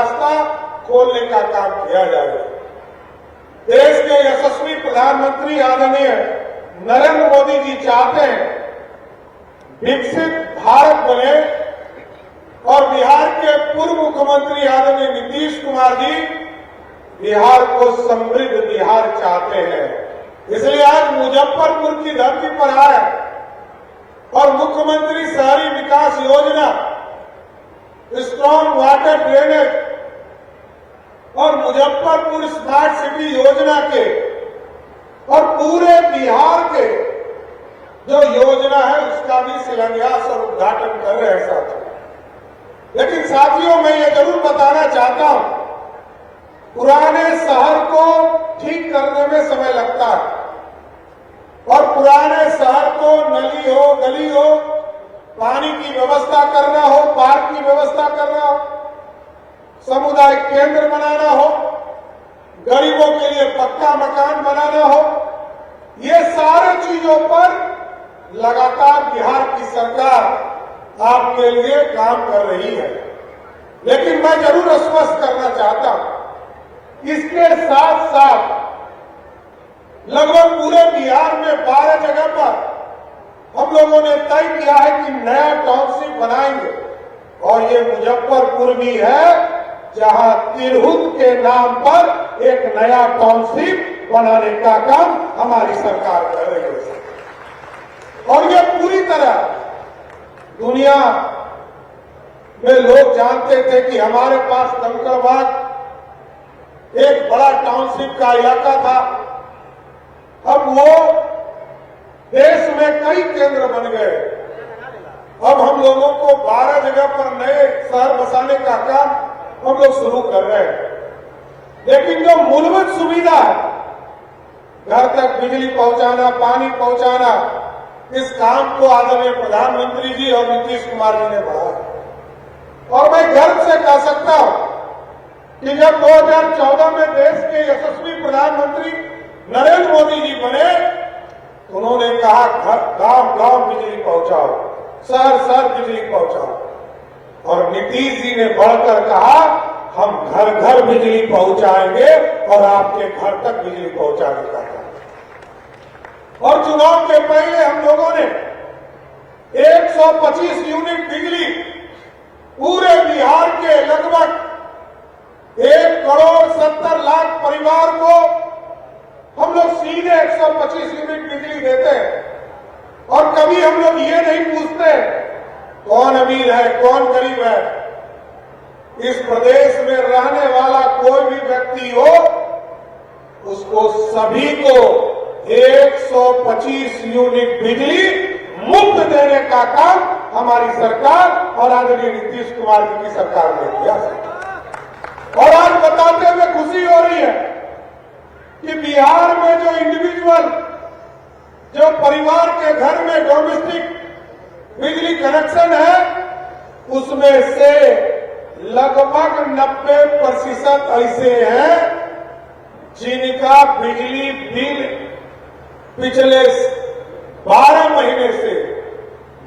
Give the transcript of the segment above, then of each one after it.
रास्ता खोलने का काम किया जाएगा। देश के यशस्वी प्रधानमंत्री आदरणीय नरेंद्र मोदी जी चाहते हैं विकसित भारत बने और बिहार के पूर्व मुख्यमंत्री आदरणीय नीतीश कुमार जी बिहार को समृद्ध बिहार चाहते हैं। इसलिए आज मुजफ्फरपुर की धरती पर आए और मुख्यमंत्री शहरी विकास योजना, स्ट्रॉन्ग वाटर ड्रेनेज और मुजफ्फरपुर स्मार्ट सिटी योजना के और पूरे बिहार के जो योजना है उसका भी शिलान्यास और उद्घाटन कर रहे हैं साथियों। लेकिन साथियों, मैं ये जरूर बताना चाहता हूं, पुराने शहर को ठीक करने में समय लगता है और पुराने शहर को नली हो, गली हो, पानी की व्यवस्था करना हो, पार्क की व्यवस्था करना हो, सामुदायिक केंद्र बनाना हो, गरीबों के लिए पक्का मकान बनाना हो, ये सारे चीजों पर लगातार बिहार की सरकार आपके लिए काम कर रही है। लेकिन मैं जरूर स्पष्ट करना चाहता हूं, इसके साथ साथ लगभग पूरे बिहार में 12 जगह पर हम लोगों ने तय किया है कि नया टाउनशिप बनाएंगे और ये मुजफ्फरपुर भी है, जहां तिरहुत के नाम पर एक नया टाउनशिप बनाने का काम हमारी सरकार कर रही है। और ये पूरी तरह दुनिया में लोग जानते थे कि हमारे पास कंकड़बाग एक बड़ा टाउनशिप का इलाका था। अब वो देश में कई केंद्र बन गए। अब हम लोगों को 12 जगह पर नए शहर बसाने का काम हम लोग शुरू कर रहे हैं। लेकिन जो मूलभूत सुविधा है, घर तक बिजली पहुंचाना, पानी पहुंचाना, इस काम को आदरणीय प्रधानमंत्री जी और नीतीश कुमार जी ने बढ़ाया। और मैं गर्व से कह सकता हूं कि जब 2014 में देश के यशस्वी प्रधानमंत्री नरेंद्र मोदी जी बने, उन्होंने कहा गांव गांव बिजली पहुंचाओ, शहर शहर बिजली पहुंचाओ। और नीतीश जी ने बढ़कर कहा हम घर घर बिजली पहुंचाएंगे और आपके घर तक बिजली पहुंचाने का काम। और चुनाव के पहले हम लोगों ने 125 यूनिट बिजली पूरे बिहार के लगभग 1,70,00,000 परिवार को हम लोग सीधे 125 यूनिट बिजली देते हैं। और कभी हम लोग ये नहीं पूछते कौन अमीर है, कौन गरीब है। इस प्रदेश में रहने वाला कोई भी व्यक्ति हो, उसको सभी को 125 यूनिट बिजली मुफ्त देने का काम हमारी सरकार और आदरणीय नीतीश कुमार जी की सरकार ने किया। और आज बताते हुए खुशी हो रही है कि बिहार में जो इंडिविजुअल, जो परिवार के घर में डोमेस्टिक बिजली कनेक्शन है, उसमें से लगभग 90% ऐसे हैं जिनका बिजली बिल पिछले 12 महीने से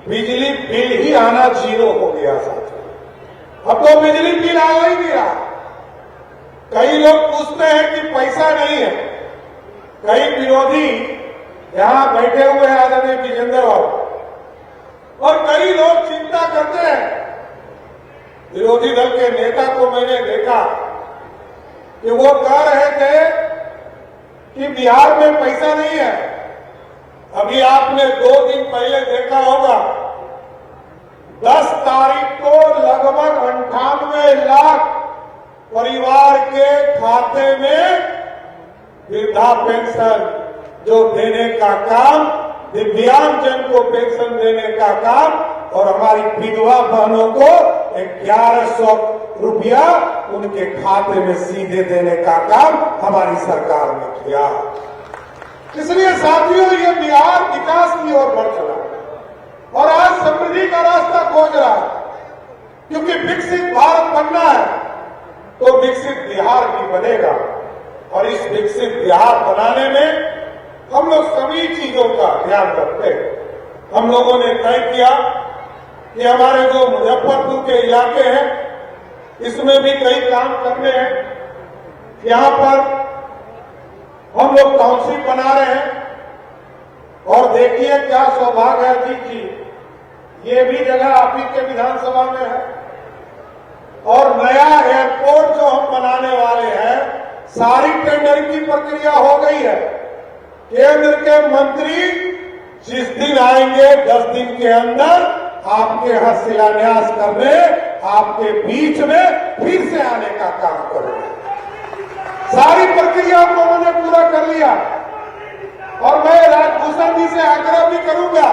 बिजली बिल ही आना जीरो हो गया साथियों। अब तो बिजली बिल आ ही नहीं रहा। कई लोग पूछते हैं कि पैसा नहीं है। कई विरोधी यहां बैठे हुए हैं आदरणीय विजेंद्र बाबू, और कई लोग चिंता करते हैं। विरोधी दल के नेता को मैंने देखा कि वो कह रहे थे कि बिहार में पैसा नहीं है। अभी आपने 2 दिन पहले देखा होगा, 10 तारीख को लगभग 98 लाख परिवार के खाते में वृद्धा पेंशन जो देने का काम, दिव्यांगजन को पेंशन देने का काम और हमारी विधवा बहनों को 1100 रुपया उनके खाते में सीधे देने का काम हमारी सरकार ने किया। इसलिए साथियों, ये बिहार विकास की ओर बढ़ चला और आज समृद्धि का रास्ता खोज रहा है। क्योंकि विकसित भारत बनना है तो विकसित बिहार भी बनेगा। और इस विकसित बिहार बनाने में हम लोग सभी चीजों का ध्यान रखते हैं। हम लोगों ने तय किया कि हमारे जो मुजफ्फरपुर के इलाके हैं इसमें भी कई काम करने हैं। यहां पर हम लोग टाउनशिप बना रहे हैं और देखिए क्या सौभाग्य है अजीत जी, ये भी जगह आप ही के विधानसभा में है। और नया एयरपोर्ट जो हम बनाने वाले हैं, सारी टेंडरिंग की प्रक्रिया हो गई है। केंद्र के मंत्री जिस दिन आएंगे 10 दिन के अंदर आपके यहां शिलान्यास करने, आपके बीच में फिर से आने का काम करेंगे। सारी प्रक्रिया हम लोगों ने पूरा कर लिया। और मैं राजभूषण जी से आग्रह भी करूंगा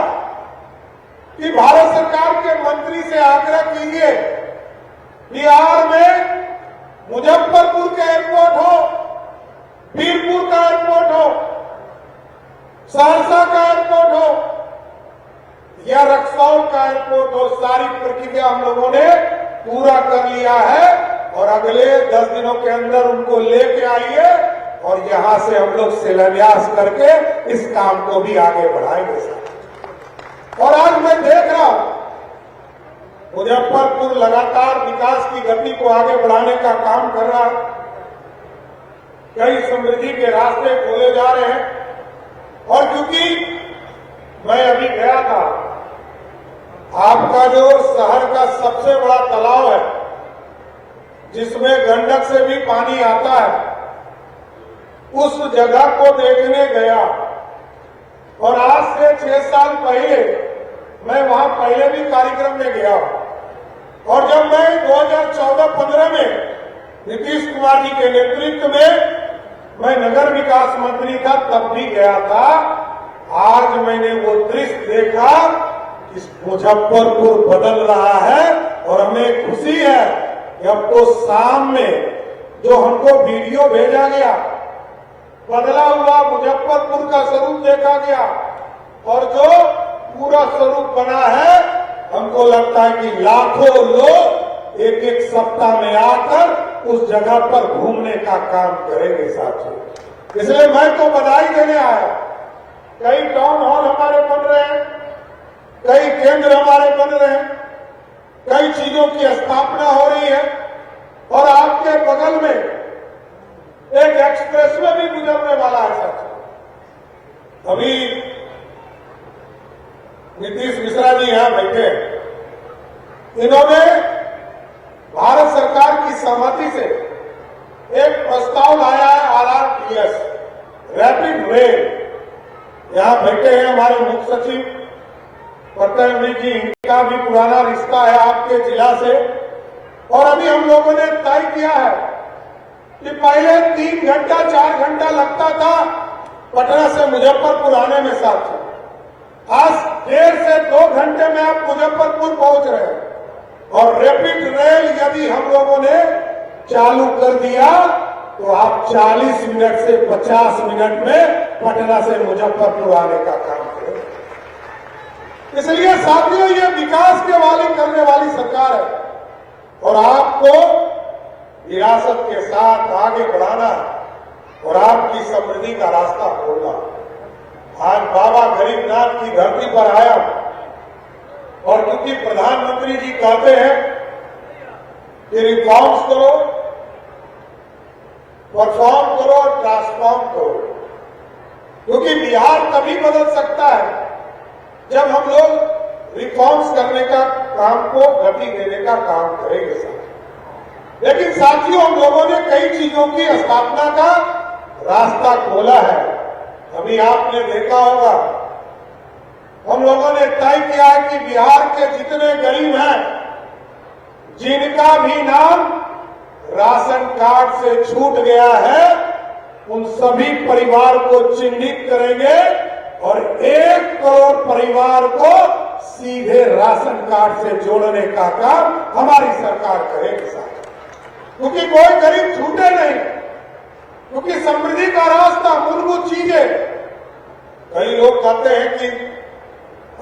कि भारत सरकार के मंत्री से आग्रह कीजिए, बिहार में मुजफ्फरपुर का एयरपोर्ट हो, बीरपुर का एयरपोर्ट हो, सहरसा का एयरपोर्ट हो या रक्सौल का एयरपोर्ट हो, सारी प्रक्रिया हम लोगों ने पूरा कर लिया है। और अगले 10 दिनों के अंदर उनको लेके आइए और यहां से हम लोग शिलान्यास करके इस काम को भी आगे बढ़ाएंगे। और आज मैं देख रहा हूं मुजफ्फरपुर लगातार विकास की गति को आगे बढ़ाने का काम कर रहा है। कई समृद्धि के रास्ते खोले जा रहे हैं। और क्योंकि मैं अभी गया था, आपका जो शहर का सबसे बड़ा तालाब है जिसमें गंडक से भी पानी आता है, उस जगह को देखने गया। और आज से 6 साल पहले मैं वहां पहले भी कार्यक्रम में गया। और जब मैं 2014-15 में नीतीश कुमार जी के नेतृत्व में मैं नगर विकास मंत्री था, तब भी गया था। आज मैंने वो दृश्य देखा, इस मुजफ्फरपुर बदल रहा है और हमें खुशी है कि अब तो शाम में जो हमको वीडियो भेजा गया, बदला हुआ मुजफ्फरपुर का स्वरूप देखा गया और जो पूरा स्वरूप बना है, हमको लगता है कि लाखों लोग एक एक सप्ताह में आकर उस जगह पर घूमने का काम करेंगे साथियों। इसलिए मैं तो बधाई देने आया। कई टाउन हॉल हमारे बन रहे हैं, कई केंद्र हमारे बन रहे हैं, कई चीजों की स्थापना हो रही है। और आपके बगल में एक एक्सप्रेसवे भी गुजरने वाला है साथियों। अभी नीतीश मिश्रा जी यहां बैठे, इन्होंने भारत सरकार की सहमति से एक प्रस्ताव लाया है RRTS, रैपिड रेल। यहां बैठे हैं हमारे मुख्य सचिव प्रत्यय जी, इनका भी पुराना रिश्ता है आपके जिला से। और अभी हम लोगों ने तय किया है कि पहले 3 घंटा 4 घंटा लगता था पटना से मुजफ्फरपुर आने में साथियों, आज 1.5 से 2 घंटे में आप मुजफ्फरपुर पहुंच रहे हैं। और रैपिड रेल यदि हम लोगों ने चालू कर दिया तो आप 40 मिनट से 50 मिनट में पटना से मुजफ्फरपुर आने का काम करें। इसलिए साथियों, ये विकास के वाली करने वाली सरकार है और आपको विरासत के साथ आगे बढ़ाना और आपकी समृद्धि का रास्ता खोलना। आज बाबा गरीबनाथ की धरती पर आया और क्योंकि प्रधानमंत्री जी कहते हैं कि रिफॉर्म्स करो, परफॉर्म करो और ट्रांसफॉर्म करो, क्योंकि बिहार तभी बदल सकता है जब हम लोग रिफॉर्म्स करने का काम को गति देने का काम करेंगे साथ। लेकिन साथियों, हम लोगों ने कई चीजों की स्थापना का रास्ता खोला है। अभी आपने देखा होगा, हम लोगों ने तय किया है कि बिहार के जितने गरीब हैं, जिनका भी नाम राशन कार्ड से छूट गया है, उन सभी परिवार को चिन्हित करेंगे और 1 करोड़ परिवार को सीधे राशन कार्ड से जोड़ने का काम हमारी सरकार करेगी साथ। क्योंकि कोई गरीब छूटे नहीं, क्योंकि समृद्धि का रास्ता, मूलभूत चीजें। कई लोग कहते हैं कि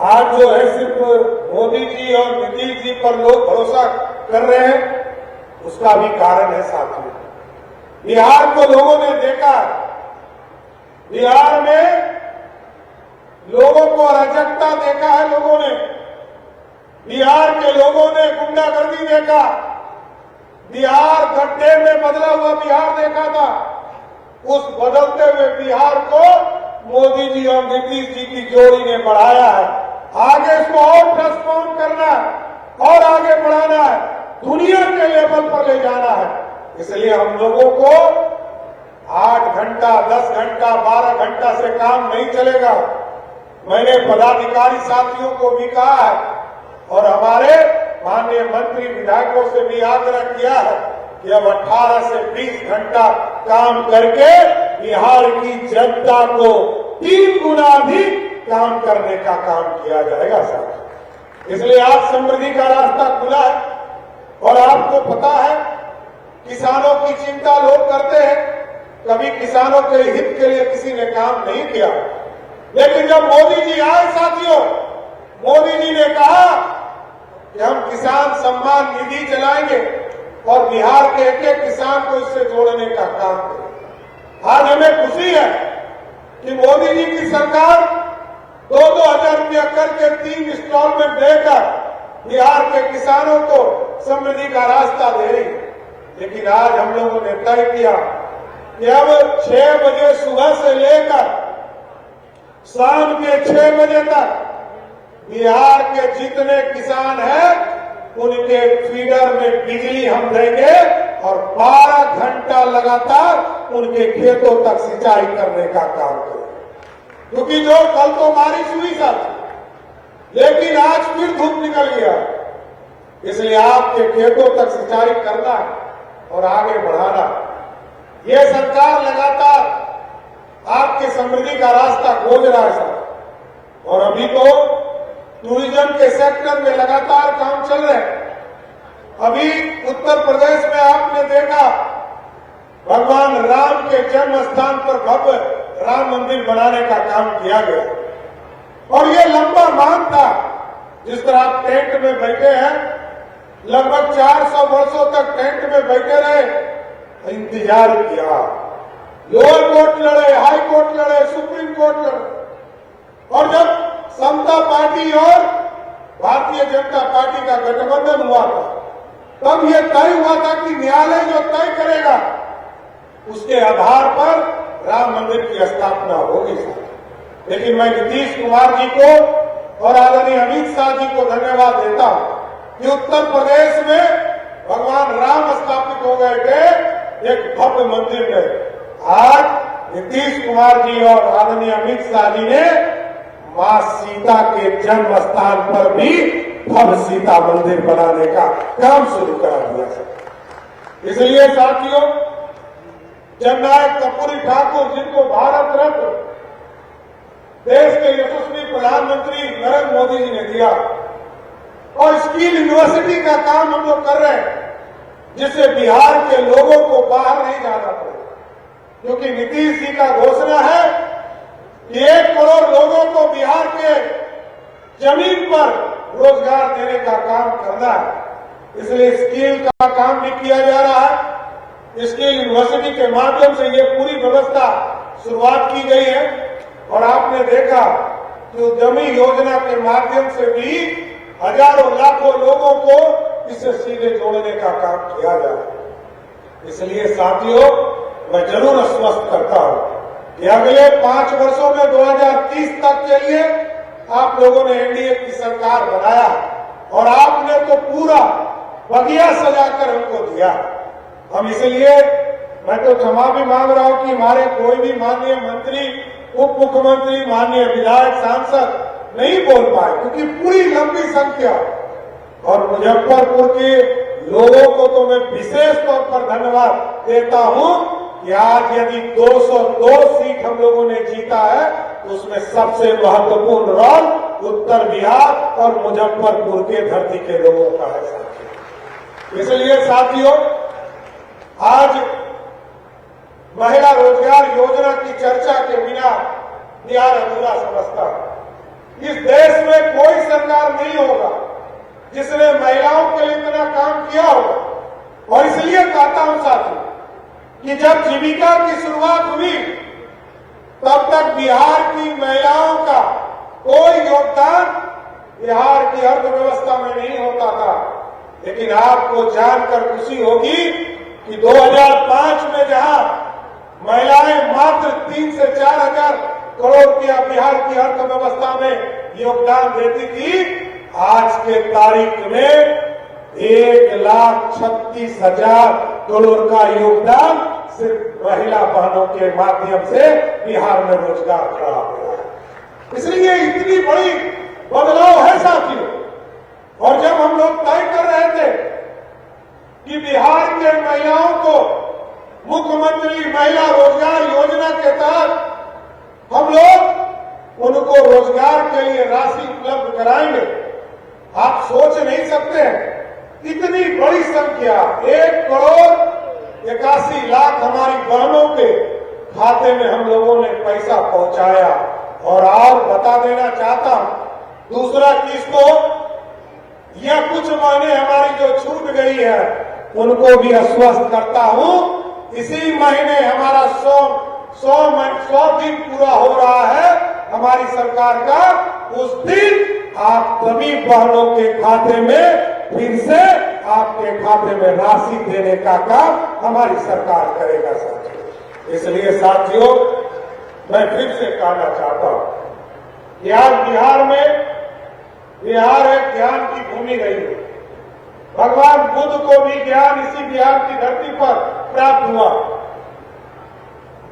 आज जो है सिर्फ मोदी जी और नीतीश जी पर लोग भरोसा कर रहे हैं, उसका भी कारण है साथियों। बिहार को लोगों ने देखा, बिहार में लोगों को अराजकता देखा है, लोगों ने बिहार के लोगों ने गुंडागर्दी देखा, बिहार गड्ढे में बदला हुआ बिहार देखा था। उस बदलते हुए बिहार को मोदी जी और नीतीश जी की जोड़ी ने बढ़ाया है। आगे इसको और ट्रांसफॉर्म करना है और आगे बढ़ाना है, दुनिया के लेवल पर ले जाना है। इसलिए हम लोगों को 8 घंटा, 10 घंटा, 12 घंटा से काम नहीं चलेगा। मैंने पदाधिकारी साथियों को भी कहा है और हमारे माननीय मंत्री विधायकों से भी आग्रह किया है कि अब 18 से 20 घंटा काम करके बिहार की जनता को 3 गुना अधिक काम करने का काम किया जाएगा साहब। इसलिए आज समृद्धि का रास्ता खुला है। और आपको पता है, किसानों की चिंता लोग करते हैं, कभी किसानों के हित के लिए किसी ने काम नहीं किया। लेकिन जब मोदी जी आए साथियों, मोदी जी ने कहा कि हम किसान सम्मान निधि चलाएंगे और बिहार के एक एक किसान को इससे जोड़ने का काम करें। आज हमें खुशी है कि मोदी जी की सरकार 2-2 हजार रुपया करके 3 इंस्टॉलमेंट देकर बिहार के किसानों को समृद्धि का रास्ता दे रही है। लेकिन आज हम लोगों ने तय किया कि अब 6 बजे सुबह से लेकर शाम के 6 बजे तक बिहार के जितने किसान हैं उनके फीडर में बिजली हम देंगे और 12 घंटा लगातार उनके खेतों तक सिंचाई करने का काम करेंगे। क्योंकि जो कल तो बारिश हुई साथी, लेकिन आज फिर धूप निकल गया। इसलिए आपके खेतों तक सिंचाई करना और आगे बढ़ाना। ये सरकार लगातार आपके समृद्धि का रास्ता खोज रहा है साहब। और अभी तो टूरिज्म के सेक्टर में लगातार काम चल रहे हैं। अभी उत्तर प्रदेश में आपने देखा भगवान राम के जन्म स्थान पर भव्य राम मंदिर बनाने का काम किया गया। और ये लंबा मांग था। जिस तरह आप टेंट में बैठे हैं, लगभग 400 वर्षों तक टेंट में बैठे रहे, इंतजार किया, लोअर कोर्ट लड़े, हाई कोर्ट लड़े, सुप्रीम कोर्ट लड़े। और जब समता पार्टी और भारतीय जनता पार्टी का गठबंधन हुआ था, तब यह तय हुआ था कि न्यायालय जो तय करेगा उसके आधार पर राम मंदिर की स्थापना होगी। लेकिन मैं नीतीश कुमार जी को और आदरणीय अमित शाह जी को धन्यवाद देता हूं कि उत्तर प्रदेश में भगवान राम स्थापित हो गए थे एक भव्य मंदिर में। आज नीतीश कुमार जी और आदरणीय अमित शाह जी ने मां सीता के जन्म स्थान पर भी भव्य सीता मंदिर बनाने का काम शुरू करा दिया। इसलिए साथियों, जननायक कर्पूरी ठाकुर, जिनको भारत रत्न देश के यशस्वी प्रधानमंत्री नरेंद्र मोदी जी ने दिया, और स्किल यूनिवर्सिटी का काम हम लोग कर रहे हैं, जिससे बिहार के लोगों को बाहर नहीं जाना पड़े। क्योंकि नीतीश जी का घोषणा है कि 1 करोड़ लोगों को बिहार के जमीन पर रोजगार देने का काम करना है। इसलिए स्किल का काम भी किया जा रहा है। स्किल यूनिवर्सिटी के माध्यम से ये पूरी व्यवस्था शुरुआत की गई है। और आपने देखा कि उद्यमी योजना के माध्यम से भी हजारों लाखों लोगों को इससे सीधे जोड़ने का काम किया जा रहा है। इसलिए साथियों, मैं जरूर आश्वस्त करता हूं कि अगले 5 वर्षों में 2030 तक के लिए आप लोगों ने एनडीए की सरकार बनाया और आपने तो पूरा बगिया सजाकर हमको दिया। हम इसलिए मैं तो क्षमा भी मांग रहा हूं कि हमारे कोई भी माननीय मंत्री, उप मुख्यमंत्री, माननीय विधायक, सांसद नहीं बोल पाए, क्योंकि पूरी लंबी संख्या। और मुजफ्फरपुर के लोगों को तो मैं विशेष तौर पर धन्यवाद देता हूं कि आज यदि 202 सीट हम लोगों ने जीता है तो उसमें सबसे महत्वपूर्ण रोल उत्तर बिहार और मुजफ्फरपुर के धरती के लोगों का है। इसलिए साथियों, आज महिला रोजगार योजना की चर्चा के बिना बिहार अधूरा समझता है। इस देश में कोई सरकार नहीं होगा जिसने महिलाओं के लिए इतना काम किया होगा। और इसलिए कहता हूं साथियों कि जब जीविका की शुरुआत हुई तब तक बिहार की महिलाओं का कोई योगदान बिहार की अर्थव्यवस्था में नहीं होता था। लेकिन आपको जानकर खुशी होगी कि 2005 में जहां महिलाएं मात्र 3 से 4 हजार करोड़ रुपया बिहार की अर्थव्यवस्था में योगदान देती थी, आज के तारीख में 1,36,000 करोड़ का योगदान सिर्फ महिला बहनों के माध्यम से बिहार में रोजगार खड़ा हुआ है। इसलिए इतनी बड़ी बदलाव है साथियों। और जब हम लोग तय कर रहे थे कि बिहार के महिलाओं को मुख्यमंत्री महिला रोजगार योजना के तहत हम लोग उनको रोजगार के लिए राशि उपलब्ध कराएंगे, आप सोच नहीं सकते इतनी बड़ी संख्या 1,81,00,000 हमारी बहनों के खाते में हम लोगों ने पैसा पहुंचाया। और बता देना चाहता हूं, दूसरा किस्तों या कुछ महीने हमारी जो छूट गई है उनको भी आश्वस्त करता हूं, इसी महीने हमारा 100 दिन पूरा हो रहा है हमारी सरकार का, उस दिन आप सभी बहनों के खाते में फिर से आपके खाते में राशि देने का काम हमारी सरकार करेगा साथियों। इसलिए साथियों मैं फिर से कहना चाहता हूं कि आज बिहार एक ज्ञान की भूमि रही है। भगवान बुद्ध को भी ज्ञान इसी बिहार की धरती पर प्राप्त हुआ।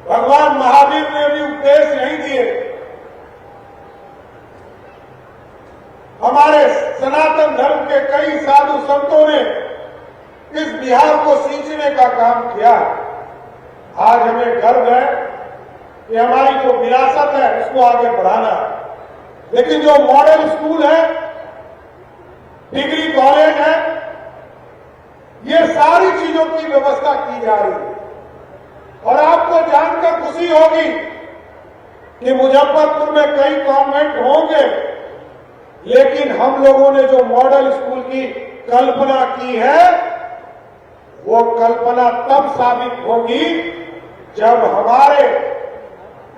भगवान महावीर ने भी उपदेश यहीं दिए। हमारे सनातन धर्म के कई साधु संतों ने इस बिहार को सींचने का काम किया। आज हमें गर्व है कि हमारी जो विरासत है उसको आगे बढ़ाना है। लेकिन जो मॉडल स्कूल है, डिग्री कॉलेज है, ये सारी चीजों की व्यवस्था की जा रही है। और आपको जानकर खुशी होगी कि मुजफ्फरपुर में कई कॉन्वेंट होंगे, लेकिन हम लोगों ने जो मॉडल स्कूल की कल्पना की है वो कल्पना तब साबित होगी जब हमारे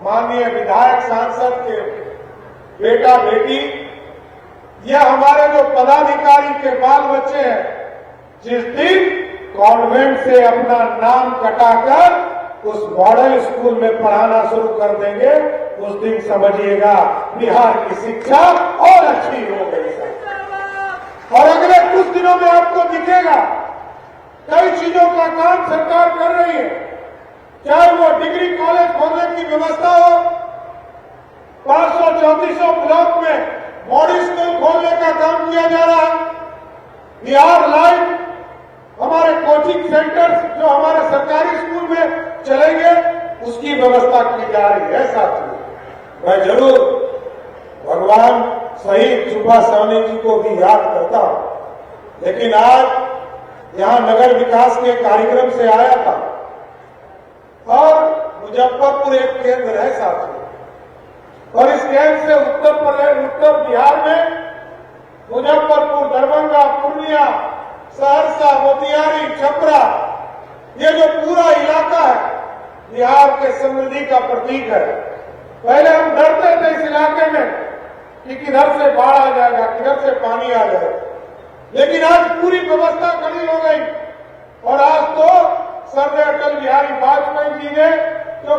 माननीय विधायक सांसद के बेटा बेटी या हमारे जो पदाधिकारी के बाल बच्चे हैं जिस दिन कॉन्वेंट से अपना नाम कटाकर उस मॉडल स्कूल में पढ़ाना शुरू कर देंगे, उस दिन समझिएगा बिहार की शिक्षा और अच्छी हो गई है। और अगले कुछ दिनों में आपको दिखेगा कई चीजों का काम सरकार कर रही है, चाहे वो डिग्री कॉलेज खोलने की व्यवस्था हो, 500-3400 ब्लॉक में मॉडल स्कूल खोलने का काम किया जा रहा है। बिहार लाइव हमारे कोचिंग सेंटर्स जो हमारे सरकारी स्कूल में चलेंगे उसकी व्यवस्था की जा रही है। साथियों मैं जरूर भगवान शहीद सुभाष साहनी जी को भी याद करता हूं, लेकिन आज यहां नगर विकास के कार्यक्रम से आया था और मुजफ्फरपुर एक केंद्र है साथियों, और इस केंद्र से उत्तर बिहार में मुजफ्फरपुर, दरभंगा, पूर्णिया, सहरसा, मोतिहारी, छपरा, ये जो पूरा इलाका है बिहार के समृद्धि का प्रतीक है। पहले हम डरते थे इस इलाके में कि किधर से बाढ़ आ जाएगा, किधर से पानी आ जाएगा, लेकिन आज पूरी व्यवस्था खड़ी हो गई। और आज तो सर्वे अटल बिहारी वाजपेयी जी ने जो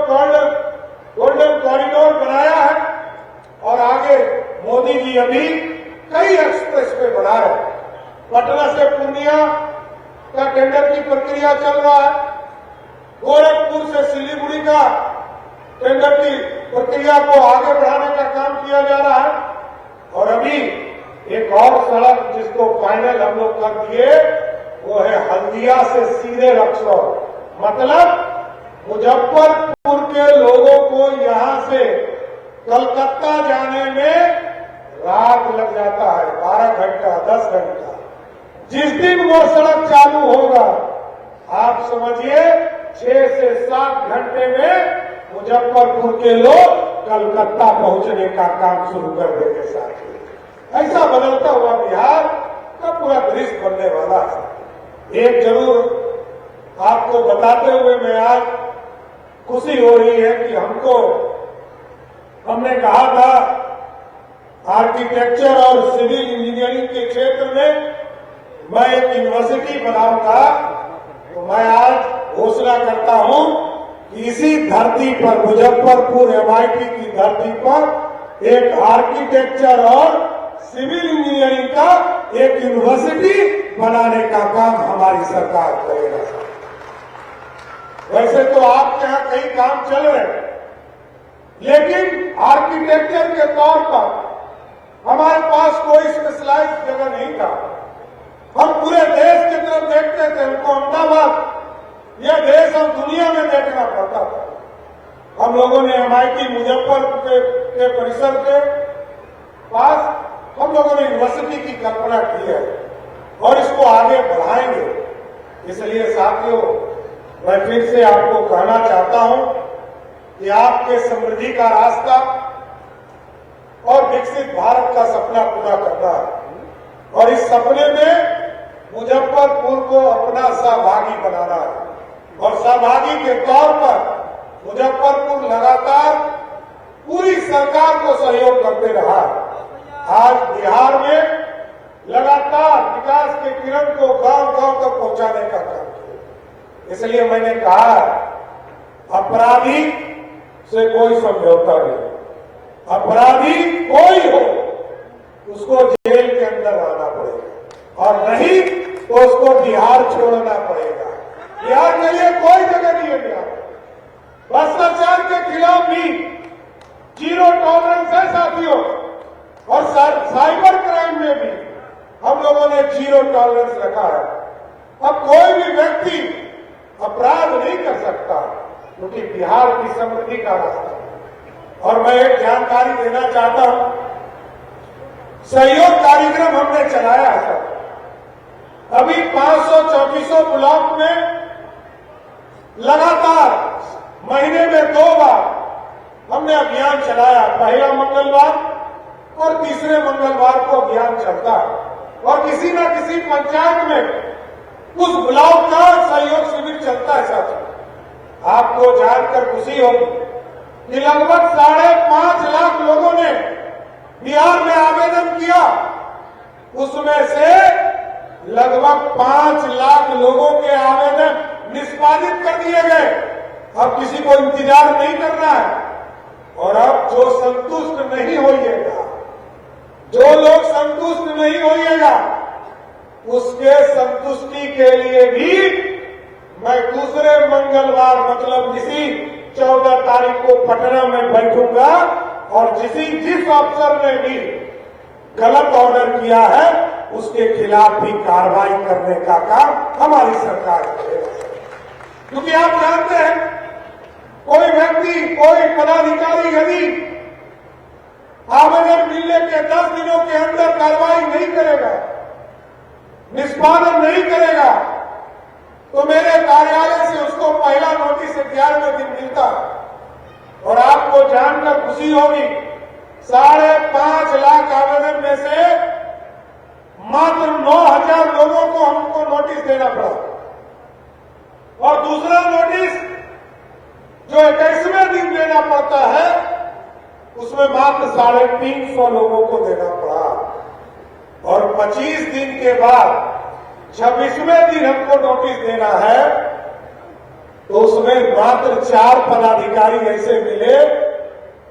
गोल्डन कॉरिडोर बनाया है और आगे मोदी जी अभी कई एक्सप्रेस वे बना रहे हैं। पटना से पूर्णिया का टेंडर की प्रक्रिया चल रहा है, गोरखपुर से सिलीगुड़ी का टेंडर की प्रक्रिया को आगे बढ़ाने का काम किया जा रहा है। और अभी एक और सड़क जिसको फाइनल हम लोग कर दिए वो है हल्दिया से सीधे रक्सौल, मतलब मुजफ्फरपुर के लोगों को यहां से कलकत्ता जाने में रात लग जाता है, 12 घंटा 10 घंटा। जिस दिन वो सड़क चालू होगा आप समझिए 6 से 7 घंटे में मुजफ्फरपुर के लोग कलकत्ता पहुंचने का काम शुरू कर देंगे। साथियों ऐसा बदलता हुआ बिहार का पूरा दृश्य बनने वाला है। एक जरूर आपको बताते हुए मैं आज खुशी हो रही है कि हमने कहा था आर्किटेक्चर और सिविल इंजीनियरिंग के क्षेत्र में मैं एक यूनिवर्सिटी बनाऊंगा, तो मैं आज घोषणा करता हूं कि इसी धरती पर, मुजफ्फरपुर MIT की धरती पर एक आर्किटेक्चर और सिविल इंजीनियरिंग का एक यूनिवर्सिटी बनाने का काम हमारी सरकार करेगा। वैसे तो आपके यहां कई काम चल रहे हैं, लेकिन आर्किटेक्चर के तौर पर हमारे पास कोई स्पेशलाइज्ड जगह नहीं था। हम पूरे देश की तरफ देखते थे, हमको अहमदाबाद यह देश और दुनिया में देखना पड़ता था। हम लोगों ने MIT मुजफ्फरपुर के परिसर के पास हम लोगों ने यूनिवर्सिटी की कल्पना की है और इसको आगे बढ़ाएंगे। इसलिए साथियों, मैं फिर से आपको कहना चाहता हूं कि आपके समृद्धि का रास्ता और विकसित भारत का सपना पूरा करना है और इस सपने में मुजफ्फरपुर को अपना सहभागी बनाना है। और सहभागी के तौर पर मुजफ्फरपुर लगातार पूरी सरकार को सहयोग करते रहा। आज बिहार में लगातार विकास के किरण को गांव-गांव तक पहुंचाने का काम किया। इसलिए मैंने कहा, अपराधी से कोई समझौता नहीं। अपराधी कोई हो उसको जेल के अंदर आना पड़ेगा और नहीं तो उसको बिहार छोड़ना पड़ेगा। बिहार के लिए कोई जगह नहीं है। बिहार भ्रष्टाचार के खिलाफ भी जीरो टॉलरेंस है साथियों, और साइबर क्राइम में भी हम लोगों ने जीरो टॉलरेंस रखा है। अब कोई भी व्यक्ति अपराध नहीं कर सकता, क्योंकि बिहार की समृद्धि का रास्ता है। और मैं एक जानकारी देना चाहता हूं, सहयोग कार्यक्रम हमने चलाया है सर। अभी 500-2400 ब्लॉक में लगातार महीने में 2 बार हमने अभियान चलाया। पहला मंगलवार और तीसरे मंगलवार को अभियान चलता है और किसी न किसी पंचायत में उस ब्लॉक का सहयोग शिविर चलता है साथियों। आपको जानकर खुशी होगी कि लगभग 5.5 लाख लोगों ने बिहार में आवेदन किया। उसमें से लगभग 5 लाख लोगों के आवेदन निष्पादित कर दिए गए। अब किसी को इंतजार नहीं करना है। और अब जो संतुष्ट नहीं होइएगा, जो लोग संतुष्ट नहीं होइएगा, उसके संतुष्टि के लिए भी मैं दूसरे मंगलवार मतलब इसी 14 तारीख को पटना में बैठूंगा और जिस अफसर ने भी गलत ऑर्डर किया है उसके खिलाफ भी कार्रवाई करने का काम हमारी सरकार करेगा। क्योंकि आप जानते हैं, कोई व्यक्ति, कोई पदाधिकारी यदि आवेदन मिलने के 10 दिनों के अंदर कार्रवाई नहीं करेगा, निष्पादन नहीं करेगा, तो मेरे कार्यालय से उसको पहला नोटिस 11वें दिन मिलता। और आपको जानकर खुशी होगी, 5.5 लाख आवेदन में से मात्र 9,000 लोगों को हमको नोटिस देना पड़ा। और दूसरा नोटिस जो 21वें दिन देना पड़ता है, उसमें मात्र 350 लोगों को देना पड़ा। और 25 दिन के बाद 26वें दिन हमको नोटिस देना है, तो उसमें मात्र 4 पदाधिकारी ऐसे मिले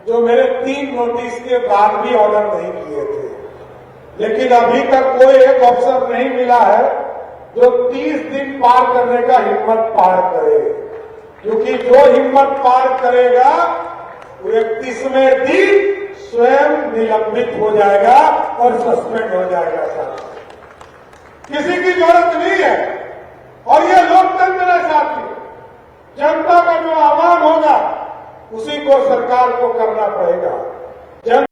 जो मेरे 3 नोटिस के बाद भी ऑर्डर नहीं किए थे। लेकिन अभी तक कोई एक अफसर नहीं मिला है जो 30 दिन पार करने का हिम्मत पार करे, क्योंकि जो हिम्मत पार करेगा वो 31वें दिन स्वयं निलंबित हो जाएगा और सस्पेंड हो जाएगा। साथ किसी की जरूरत नहीं है। और ये लोकतंत्र है साथी, जनता का जो आह्वान होगा उसी को सरकार को करना पड़ेगा।